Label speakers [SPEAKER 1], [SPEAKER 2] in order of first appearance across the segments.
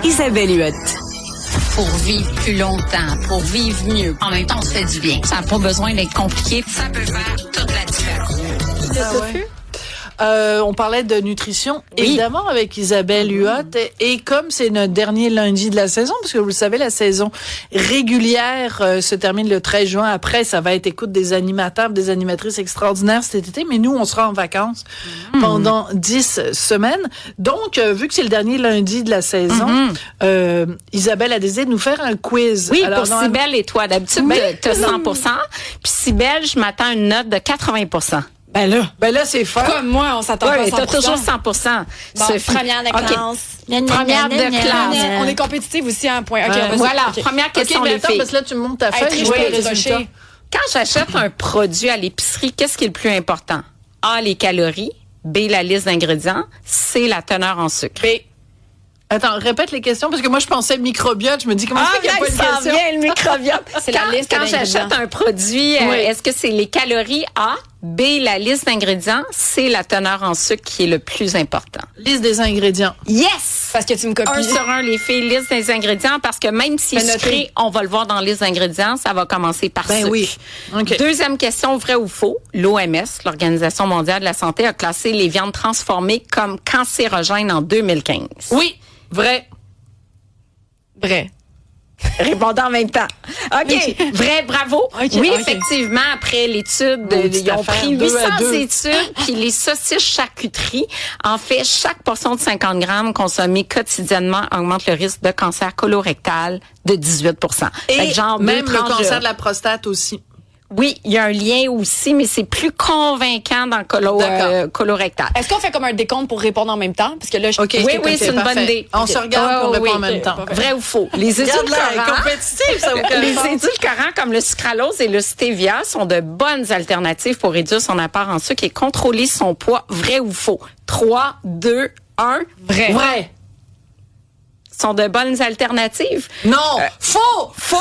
[SPEAKER 1] Isabelle Huot.
[SPEAKER 2] Pour vivre plus longtemps, pour vivre mieux. En même temps, on se fait du bien. Ça n'a pas besoin d'être compliqué. Ça peut faire toute la différence.
[SPEAKER 3] On parlait de nutrition, évidemment, avec Isabelle Huot. Et comme c'est notre dernier lundi de la saison, parce que vous le savez, la saison régulière se termine le 13 juin. Après, ça va être écoute des animateurs, des animatrices extraordinaires cet été. Mais nous, on sera en vacances pendant 10 semaines. Donc, vu que c'est le dernier lundi de la saison, Isabelle a décidé de nous faire un quiz.
[SPEAKER 2] Oui,
[SPEAKER 3] alors,
[SPEAKER 2] pour Cybèle et toi. D'habitude, tu as 100 Puis Cybèle, je m'attends à une note de 80
[SPEAKER 3] Ben là, c'est fort.
[SPEAKER 4] Comme moi, on s'attend pas à 100%.
[SPEAKER 2] T'as toujours 100
[SPEAKER 4] Bon, première de classe.
[SPEAKER 2] Première de classe.
[SPEAKER 4] On est compétitif aussi à un point. Okay,
[SPEAKER 2] voilà, première question,
[SPEAKER 3] mais
[SPEAKER 2] les
[SPEAKER 3] attends,
[SPEAKER 2] filles.
[SPEAKER 3] parce que là, tu me montes ta feuille.
[SPEAKER 4] Hey,
[SPEAKER 3] je vois
[SPEAKER 4] tricher,
[SPEAKER 3] les résultats.
[SPEAKER 2] Quand j'achète un produit à l'épicerie, qu'est-ce qui est le plus important? A, les calories. B, la liste d'ingrédients. C, la teneur en sucre.
[SPEAKER 3] B. Attends, répète les questions, parce que moi, je pensais microbiote. Je me dis, comment ça qu'il n'y a pas de question?
[SPEAKER 2] Bien, le microbiote.
[SPEAKER 4] C'est la liste
[SPEAKER 2] Quand
[SPEAKER 4] d'ingrédients.
[SPEAKER 2] j'achète un produit, est-ce que c'est les calories A, B, la liste d'ingrédients, C, la teneur en sucre qui est le plus important?
[SPEAKER 3] Liste des ingrédients.
[SPEAKER 2] Yes!
[SPEAKER 4] Parce que tu me copies.
[SPEAKER 2] 1 sur 1, les filles, liste des ingrédients, parce que même si
[SPEAKER 4] Ben,
[SPEAKER 2] sucré, on va le voir dans la liste d'ingrédients, ça va commencer par sucre.
[SPEAKER 3] Oui. OK.
[SPEAKER 2] Deuxième question, vrai ou faux? L'OMS, l'Organisation mondiale de la santé, a classé les viandes transformées comme cancérogènes en 2015.
[SPEAKER 3] Oui. Vrai.
[SPEAKER 4] Vrai.
[SPEAKER 2] Répondant en même temps. OK. Vrai, bravo. Oui,
[SPEAKER 4] OK.
[SPEAKER 2] effectivement, après l'étude, ils ont pris 800 études, puis les saucisses charcuterie, en fait, chaque portion de 50 grammes consommée quotidiennement augmente le risque de cancer colorectal de 18
[SPEAKER 3] Et
[SPEAKER 2] Fait que genre
[SPEAKER 3] même
[SPEAKER 2] deux
[SPEAKER 3] le
[SPEAKER 2] tranches
[SPEAKER 3] cancer de la prostate aussi.
[SPEAKER 2] Oui, il y a un lien aussi, mais c'est plus convaincant dans le colorectal.
[SPEAKER 4] Est-ce qu'on fait comme un décompte pour répondre en même temps? Parce que là, je
[SPEAKER 3] OK.
[SPEAKER 2] Oui, c'est une bonne idée.
[SPEAKER 3] On se regarde et on répond en même temps.
[SPEAKER 2] Vrai ou faux? Les édulcorants,
[SPEAKER 3] compétitif, ça vous
[SPEAKER 2] les édulcorants comme le sucralose et le stevia sont de bonnes alternatives pour réduire son apport en sucre et contrôler son poids. Vrai ou faux? 3, 2, 1.
[SPEAKER 4] Vrai.
[SPEAKER 3] Vrai.
[SPEAKER 2] Sont de bonnes alternatives.
[SPEAKER 3] Non. Faux.
[SPEAKER 2] Faux!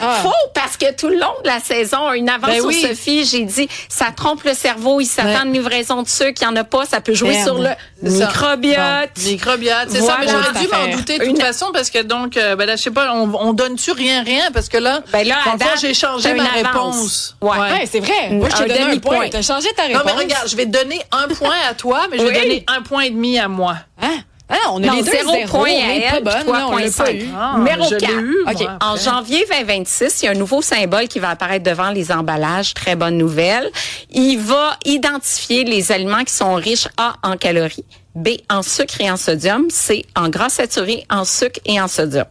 [SPEAKER 4] Ah.
[SPEAKER 2] Faux, parce que tout le long de la saison, une avance
[SPEAKER 3] Ben
[SPEAKER 2] sur
[SPEAKER 3] oui.
[SPEAKER 2] Sophie, j'ai dit, ça trompe le cerveau, il s'attend de livraison de sucre, il n'y en a pas, ça peut jouer
[SPEAKER 4] Merde.
[SPEAKER 2] sur le
[SPEAKER 3] C'est ça.
[SPEAKER 2] microbiote.
[SPEAKER 3] Bon, microbiote, c'est ça. Mais
[SPEAKER 2] Voilà.
[SPEAKER 3] j'aurais dû m'en douter de toute façon, parce que donc, ben là, je sais pas, on donne-tu rien, parce que là,
[SPEAKER 2] Ben là,
[SPEAKER 3] dans
[SPEAKER 2] à
[SPEAKER 3] le fond,
[SPEAKER 2] date,
[SPEAKER 3] j'ai changé
[SPEAKER 2] t'as
[SPEAKER 3] ma
[SPEAKER 2] une avance.
[SPEAKER 3] réponse.
[SPEAKER 2] Ouais.
[SPEAKER 4] c'est vrai. Moi, je
[SPEAKER 2] Un
[SPEAKER 4] t'ai donné un
[SPEAKER 2] demi-point.
[SPEAKER 4] point. T'as changé ta réponse.
[SPEAKER 3] Non, mais regarde, je vais te donner un point à toi, mais je vais
[SPEAKER 2] Oui.
[SPEAKER 3] donner 1,5 point à moi.
[SPEAKER 4] Hein? Ah, on a
[SPEAKER 2] Non,
[SPEAKER 4] les deux
[SPEAKER 2] 0
[SPEAKER 4] zéro.
[SPEAKER 2] point
[SPEAKER 4] On est
[SPEAKER 2] à
[SPEAKER 4] pas
[SPEAKER 2] elle,
[SPEAKER 4] bonne,
[SPEAKER 2] toi,
[SPEAKER 4] là, on l'a
[SPEAKER 2] point
[SPEAKER 4] pas
[SPEAKER 2] 5.
[SPEAKER 4] eu.
[SPEAKER 2] Numéro
[SPEAKER 3] je l'ai
[SPEAKER 2] 4.
[SPEAKER 3] eu,
[SPEAKER 4] OK.
[SPEAKER 3] moi,
[SPEAKER 2] En
[SPEAKER 3] après.
[SPEAKER 2] janvier 2026, il y a un nouveau symbole qui va apparaître devant les emballages. Très bonne nouvelle. Il va identifier les aliments qui sont riches A, en calories, B, en sucre et en sodium, C, en gras saturé, en sucre et en sodium.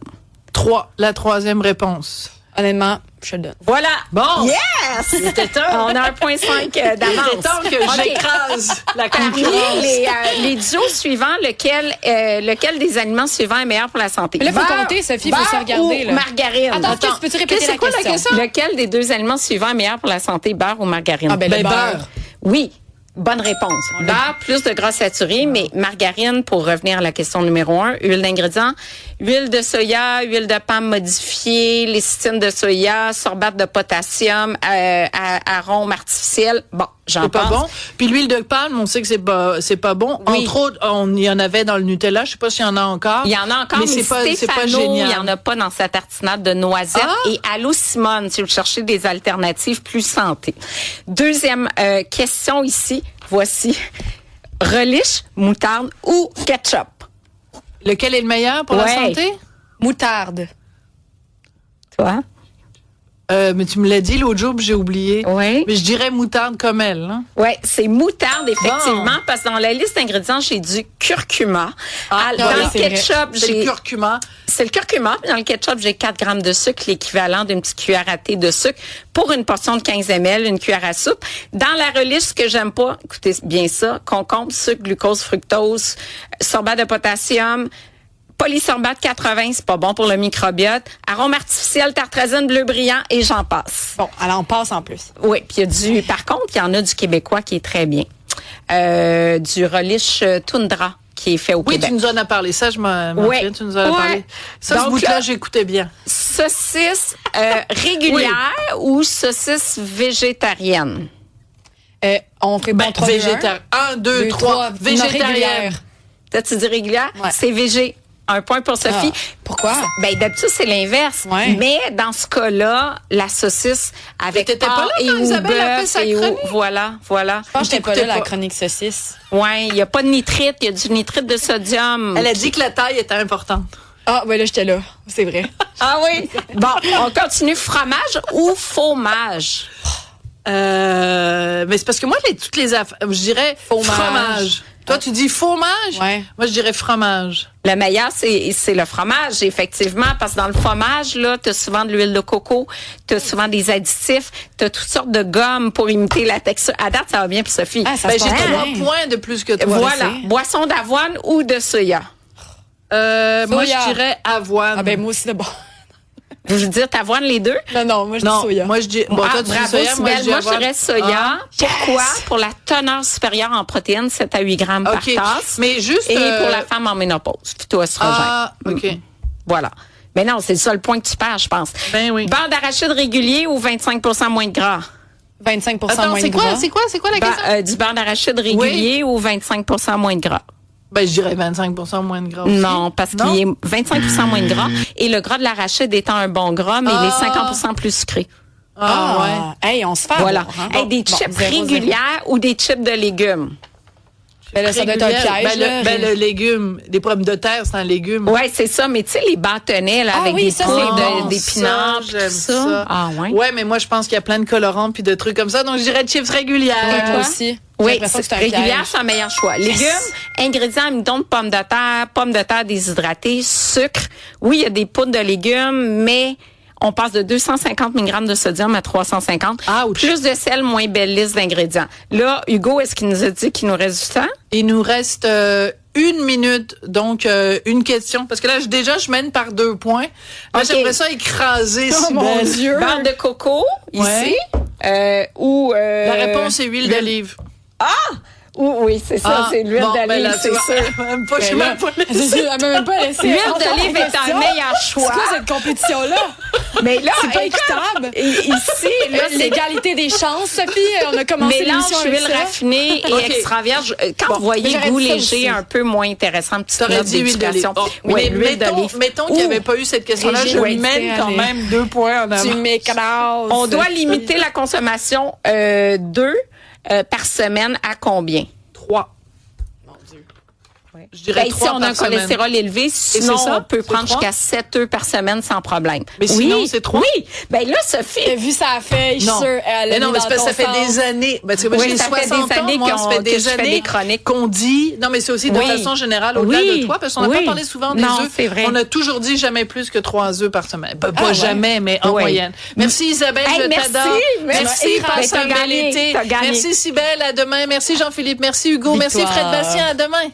[SPEAKER 3] 3, la troisième réponse.
[SPEAKER 4] Honnêtement, je te le donne.
[SPEAKER 2] Voilà.
[SPEAKER 3] Bon.
[SPEAKER 2] Yes!
[SPEAKER 3] C'était temps.
[SPEAKER 2] On a 1,5 d'avance.
[SPEAKER 3] Il était temps que
[SPEAKER 2] OK.
[SPEAKER 3] j'écrase la
[SPEAKER 2] Parmi
[SPEAKER 3] concurrence.
[SPEAKER 2] les duos suivants, lequel des aliments suivants est meilleur pour la santé?
[SPEAKER 4] Mais là, faut
[SPEAKER 2] Beurre,
[SPEAKER 4] compter, Sophie, faut
[SPEAKER 2] beurre
[SPEAKER 4] se regarder,
[SPEAKER 2] ou
[SPEAKER 4] là.
[SPEAKER 2] margarine?
[SPEAKER 4] Attends, peux-tu répéter
[SPEAKER 3] c'est
[SPEAKER 4] la
[SPEAKER 3] quoi la
[SPEAKER 4] question?
[SPEAKER 3] question?
[SPEAKER 2] Lequel des deux aliments suivants est meilleur pour la santé, beurre ou margarine?
[SPEAKER 4] Ah, ben, le beurre.
[SPEAKER 2] Oui. Bonne réponse. Beurre, plus de gras saturé, mais margarine, pour revenir à la question numéro 1, huile d'ingrédients, huile de soya, huile de palme modifiée, lécithine de soya, sorbate de potassium, arôme artificiel. Bon, j'en
[SPEAKER 3] C'est pas
[SPEAKER 2] pense.
[SPEAKER 3] bon. Puis l'huile de palme, on sait que c'est pas bon.
[SPEAKER 2] Oui.
[SPEAKER 3] Entre autres, il y en avait dans le Nutella. Je sais pas s'il y en a encore.
[SPEAKER 2] Il y en a encore, mais
[SPEAKER 3] c'est pas
[SPEAKER 2] Stéphano,
[SPEAKER 3] génial.
[SPEAKER 2] il y en a pas dans sa tartinade de noisettes.
[SPEAKER 3] Ah!
[SPEAKER 2] Et Allô Simone, si vous cherchez des alternatives plus santé. Deuxième question ici, voici. Relish, moutarde ou ketchup?
[SPEAKER 3] Lequel est le meilleur pour la
[SPEAKER 2] Ouais.
[SPEAKER 3] santé?
[SPEAKER 4] Moutarde.
[SPEAKER 2] Toi?
[SPEAKER 3] Mais tu me l'as dit l'autre jour, puis j'ai oublié.
[SPEAKER 2] Oui.
[SPEAKER 3] Mais je dirais moutarde comme elle. Hein?
[SPEAKER 2] Oui, c'est moutarde, effectivement,
[SPEAKER 3] Bon.
[SPEAKER 2] parce que dans la liste d'ingrédients, j'ai du curcuma. Dans
[SPEAKER 3] voilà,
[SPEAKER 2] le
[SPEAKER 4] c'est vrai.
[SPEAKER 2] ketchup,
[SPEAKER 3] C'est le
[SPEAKER 2] j'ai...
[SPEAKER 3] curcuma.
[SPEAKER 2] C'est le curcuma. Puis dans le ketchup, j'ai 4 grammes de sucre, l'équivalent d'une petite cuillère à thé de sucre pour une portion de 15 ml, une cuillère à soupe. Dans la relish, ce que j'aime pas, écoutez bien ça, concombre, sucre, glucose, fructose, sorbate de potassium, polysorbate 80, c'est pas bon pour le microbiote, arôme artificiel, tartrazine, bleu brillant et j'en passe.
[SPEAKER 4] Bon, alors on passe en plus.
[SPEAKER 2] Oui, puis il y a par contre, il y en a du québécois qui est très bien. Du relish Tundra qui est fait au
[SPEAKER 3] Oui,
[SPEAKER 2] Québec.
[SPEAKER 3] tu nous en as parlé. Ça, je m'en
[SPEAKER 2] Ouais.
[SPEAKER 3] souviens, tu nous en as
[SPEAKER 2] Ouais.
[SPEAKER 3] parlé. Ça, ce
[SPEAKER 2] Donc
[SPEAKER 3] bout-là,
[SPEAKER 2] là-
[SPEAKER 3] j'écoutais bien.
[SPEAKER 2] Saucisse régulière ou saucisse végétarienne?
[SPEAKER 4] On fait bon 3
[SPEAKER 3] Végétarien. 1, 2, 3.
[SPEAKER 4] Végétarien.
[SPEAKER 3] Végétarienne.
[SPEAKER 2] T'as-tu dit régulière?
[SPEAKER 4] Ouais.
[SPEAKER 2] C'est végé. Un point pour Sophie.
[SPEAKER 4] Pourquoi?
[SPEAKER 2] Ben, d'habitude, c'est l'inverse.
[SPEAKER 4] Ouais.
[SPEAKER 2] Mais dans ce cas-là, la saucisse avec
[SPEAKER 3] t'étais pas
[SPEAKER 2] porc
[SPEAKER 3] là
[SPEAKER 2] et
[SPEAKER 3] quand
[SPEAKER 2] ou
[SPEAKER 3] Isabelle a fait
[SPEAKER 2] bœuf
[SPEAKER 3] sa
[SPEAKER 2] et ou...
[SPEAKER 3] chronique?
[SPEAKER 2] Voilà.
[SPEAKER 4] Je pense que j'étais pas là,
[SPEAKER 3] T'écoutais
[SPEAKER 4] la
[SPEAKER 3] pas.
[SPEAKER 4] chronique saucisse.
[SPEAKER 2] Ouais, il y a pas de nitrite, il y a du nitrite de sodium.
[SPEAKER 3] Elle a dit que la taille était importante.
[SPEAKER 4] Ah, ben là, j'étais là. C'est vrai.
[SPEAKER 2] Ah oui. Bon, on continue. Fromage ou fromage?
[SPEAKER 3] Mais c'est parce que moi, toutes les affaires, je dirais fromage. Toi, tu dis fromage?
[SPEAKER 4] Ouais.
[SPEAKER 3] Moi, je dirais fromage.
[SPEAKER 2] Le meilleur, c'est le fromage, effectivement, parce que dans le fromage, là, t'as souvent de l'huile de coco, t'as souvent des additifs, t'as toutes sortes de gommes pour imiter la texture. À date, ça va bien pour Sophie.
[SPEAKER 4] Ah, ça
[SPEAKER 3] Ben,
[SPEAKER 4] se
[SPEAKER 3] j'ai
[SPEAKER 4] passe
[SPEAKER 3] 3
[SPEAKER 4] bien.
[SPEAKER 3] points de plus que toi.
[SPEAKER 2] Voilà. Boisson d'avoine ou de soya?
[SPEAKER 3] Moi,
[SPEAKER 4] Soya.
[SPEAKER 3] je dirais avoine.
[SPEAKER 4] Ah, ben moi aussi, d'abord.
[SPEAKER 2] Vous dites avoine les deux?
[SPEAKER 4] Non, moi, je dis
[SPEAKER 3] non,
[SPEAKER 4] soya.
[SPEAKER 3] moi, je dis, bon,
[SPEAKER 2] Ah,
[SPEAKER 3] toi, tu dis
[SPEAKER 2] bravo,
[SPEAKER 3] soya, moi, je
[SPEAKER 2] Sibelle.
[SPEAKER 3] dis
[SPEAKER 2] Moi, je
[SPEAKER 3] avoine.
[SPEAKER 2] dirais soya.
[SPEAKER 3] Ah,
[SPEAKER 2] Pourquoi? Pour la teneur supérieure en protéines, 7 à 8 grammes
[SPEAKER 3] OK.
[SPEAKER 2] par tasse.
[SPEAKER 3] Mais juste,
[SPEAKER 2] Et pour la femme en ménopause, phytoestrogène.
[SPEAKER 3] Ah, OK.
[SPEAKER 2] Voilà. Mais non, c'est le seul point que tu perds, je pense.
[SPEAKER 3] Ben oui.
[SPEAKER 2] Beurre d'arachide régulier ou 25 moins de gras?
[SPEAKER 4] 25
[SPEAKER 3] Attends,
[SPEAKER 4] moins
[SPEAKER 3] c'est
[SPEAKER 4] de
[SPEAKER 3] quoi,
[SPEAKER 4] gras.
[SPEAKER 3] c'est quoi la question?
[SPEAKER 2] Du beurre d'arachide régulier ou 25 moins de gras?
[SPEAKER 3] Ben, je dirais 25% moins de gras aussi.
[SPEAKER 2] Non, parce
[SPEAKER 3] Non?
[SPEAKER 2] qu'il est 25 moins de gras. Et le gras de l'arachide étant un bon gras, mais il est 50 plus sucré.
[SPEAKER 3] Ah, ouais.
[SPEAKER 4] Hey, on se fait
[SPEAKER 2] Voilà.
[SPEAKER 4] avoir, hein.
[SPEAKER 2] Hey, des
[SPEAKER 4] Bon,
[SPEAKER 2] chips
[SPEAKER 4] 0, 0.
[SPEAKER 2] régulières ou des chips de légumes?
[SPEAKER 4] Ben là, ça doit être un
[SPEAKER 3] Régulière.
[SPEAKER 4] piège, là.
[SPEAKER 3] Le légume, des pommes de terre, c'est un légume.
[SPEAKER 2] Ouais, c'est ça. Mais tu sais, les bâtonnets, là,
[SPEAKER 4] Ah
[SPEAKER 2] avec
[SPEAKER 4] oui,
[SPEAKER 2] des
[SPEAKER 4] ça,
[SPEAKER 2] poudres
[SPEAKER 4] c'est bon,
[SPEAKER 2] d'épinards,
[SPEAKER 3] ça,
[SPEAKER 2] tout
[SPEAKER 3] j'aime ça.
[SPEAKER 2] Ah, ouais.
[SPEAKER 3] Ouais, mais moi, je pense qu'il y a plein de colorants puis de trucs comme ça. Donc, je dirais chips régulières.
[SPEAKER 4] Ouais, moi aussi. J'ai
[SPEAKER 2] Oui,
[SPEAKER 4] l'impression que c'est un
[SPEAKER 2] régulière,
[SPEAKER 4] piège.
[SPEAKER 2] c'est un meilleur choix. Légumes, ingrédients, amidon de pommes de terre déshydratées, sucre. Oui, il y a des poudres de légumes, mais on passe de 250 mg de sodium à 350.
[SPEAKER 3] Ouch.
[SPEAKER 2] Plus de sel, moins belle liste d'ingrédients. Là, Hugo, est-ce qu'il nous a dit qu'il nous reste du temps?
[SPEAKER 3] Il nous reste 1 minute, donc une question. Parce que là, je mène par 2 points. Là,
[SPEAKER 2] OK.
[SPEAKER 3] j'aimerais ça écraser
[SPEAKER 4] Oh, mon
[SPEAKER 3] Sibelle.
[SPEAKER 4] Dieu.
[SPEAKER 2] Beurre de coco,
[SPEAKER 3] Ouais.
[SPEAKER 2] ici, ou...
[SPEAKER 3] La réponse est huile d'olive.
[SPEAKER 2] Oui, c'est ça, c'est l'huile
[SPEAKER 3] bon, ben
[SPEAKER 2] d'olive,
[SPEAKER 3] là,
[SPEAKER 2] c'est
[SPEAKER 3] tu vois,
[SPEAKER 2] sûr.
[SPEAKER 3] même pas, je suis
[SPEAKER 4] Ben là,
[SPEAKER 3] même pas
[SPEAKER 4] Elle
[SPEAKER 3] laissée.
[SPEAKER 4] m'a même pas laissé.
[SPEAKER 2] L'huile
[SPEAKER 4] entendre
[SPEAKER 2] d'olive
[SPEAKER 4] la
[SPEAKER 2] est un
[SPEAKER 4] question.
[SPEAKER 2] meilleur
[SPEAKER 4] C'est
[SPEAKER 2] choix.
[SPEAKER 4] quoi cette compétition-là?
[SPEAKER 2] Mais là,
[SPEAKER 4] C'est pas
[SPEAKER 2] écoute,
[SPEAKER 4] équitable.
[SPEAKER 2] Ici, là, c'est
[SPEAKER 4] L'égalité des chances, Sophie. On a commencé
[SPEAKER 2] mélange
[SPEAKER 4] l'émission avec
[SPEAKER 2] huile
[SPEAKER 4] ça.
[SPEAKER 2] raffinée et
[SPEAKER 3] OK.
[SPEAKER 2] extra vierge. Quand vous voyez
[SPEAKER 4] j'aurais
[SPEAKER 2] goût
[SPEAKER 4] dit ça
[SPEAKER 2] léger,
[SPEAKER 4] aussi.
[SPEAKER 2] un peu moins intéressant, petite
[SPEAKER 3] T'aurais
[SPEAKER 2] note
[SPEAKER 3] dit huile d'olive.
[SPEAKER 2] d'éducation.
[SPEAKER 3] Oh,
[SPEAKER 2] Oui,
[SPEAKER 3] mais
[SPEAKER 2] l'huile d'olive.
[SPEAKER 3] mettons qu'il n'y avait pas eu cette question-là, je
[SPEAKER 4] Régine,
[SPEAKER 3] mène
[SPEAKER 4] ouais,
[SPEAKER 3] quand
[SPEAKER 4] allez.
[SPEAKER 3] même 2 points en
[SPEAKER 4] Tu
[SPEAKER 3] avant.
[SPEAKER 4] m'écrases.
[SPEAKER 2] On doit limiter la consommation d'œufs par semaine à combien?
[SPEAKER 3] 3. Je dirais
[SPEAKER 2] Ben,
[SPEAKER 3] 3
[SPEAKER 2] si on a un
[SPEAKER 3] par semaine.
[SPEAKER 2] cholestérol élevé, sinon
[SPEAKER 3] c'est ça?
[SPEAKER 2] on peut
[SPEAKER 3] C'est
[SPEAKER 2] prendre
[SPEAKER 3] 3?
[SPEAKER 2] jusqu'à 7 œufs par semaine sans problème.
[SPEAKER 3] Mais sinon, c'est 3?
[SPEAKER 2] Oui. Ben là, Sophie,
[SPEAKER 4] T'as vu sa feuille, je suis
[SPEAKER 3] Non.
[SPEAKER 4] sûre. Elle
[SPEAKER 3] Mais
[SPEAKER 4] a
[SPEAKER 3] non,
[SPEAKER 4] mis
[SPEAKER 3] mais
[SPEAKER 4] dans
[SPEAKER 3] c'est parce que ça
[SPEAKER 4] ton
[SPEAKER 3] fait
[SPEAKER 4] sens.
[SPEAKER 3] des années. Parce que moi,
[SPEAKER 2] Oui,
[SPEAKER 3] j'ai
[SPEAKER 2] ça fait
[SPEAKER 3] 60
[SPEAKER 2] des
[SPEAKER 3] ans,
[SPEAKER 2] années
[SPEAKER 3] moi, ça fait
[SPEAKER 2] que
[SPEAKER 3] des
[SPEAKER 2] je fais
[SPEAKER 3] années
[SPEAKER 2] des chroniques.
[SPEAKER 3] qu'on dit. Non, mais c'est aussi de
[SPEAKER 2] Oui.
[SPEAKER 3] façon générale, au-delà
[SPEAKER 2] Oui.
[SPEAKER 3] de toi, parce qu'on n'a
[SPEAKER 2] Oui.
[SPEAKER 3] pas parlé souvent des
[SPEAKER 2] Non,
[SPEAKER 3] œufs.
[SPEAKER 2] c'est vrai.
[SPEAKER 3] On a toujours dit jamais plus que 3 œufs par semaine. Pas
[SPEAKER 4] ouais.
[SPEAKER 3] jamais, mais en
[SPEAKER 2] Oui.
[SPEAKER 3] moyenne. Merci Isabelle,
[SPEAKER 2] Hey,
[SPEAKER 3] je
[SPEAKER 2] merci.
[SPEAKER 3] t'adore.
[SPEAKER 2] Merci.
[SPEAKER 3] Passe
[SPEAKER 2] Ben,
[SPEAKER 3] un
[SPEAKER 2] t'as
[SPEAKER 3] bel
[SPEAKER 2] gagné.
[SPEAKER 3] été.
[SPEAKER 2] T'as gagné.
[SPEAKER 3] Merci Sibelle, à demain. Merci Jean-Philippe, merci Hugo, merci
[SPEAKER 4] Victoire.
[SPEAKER 3] Fred Bastien, à demain.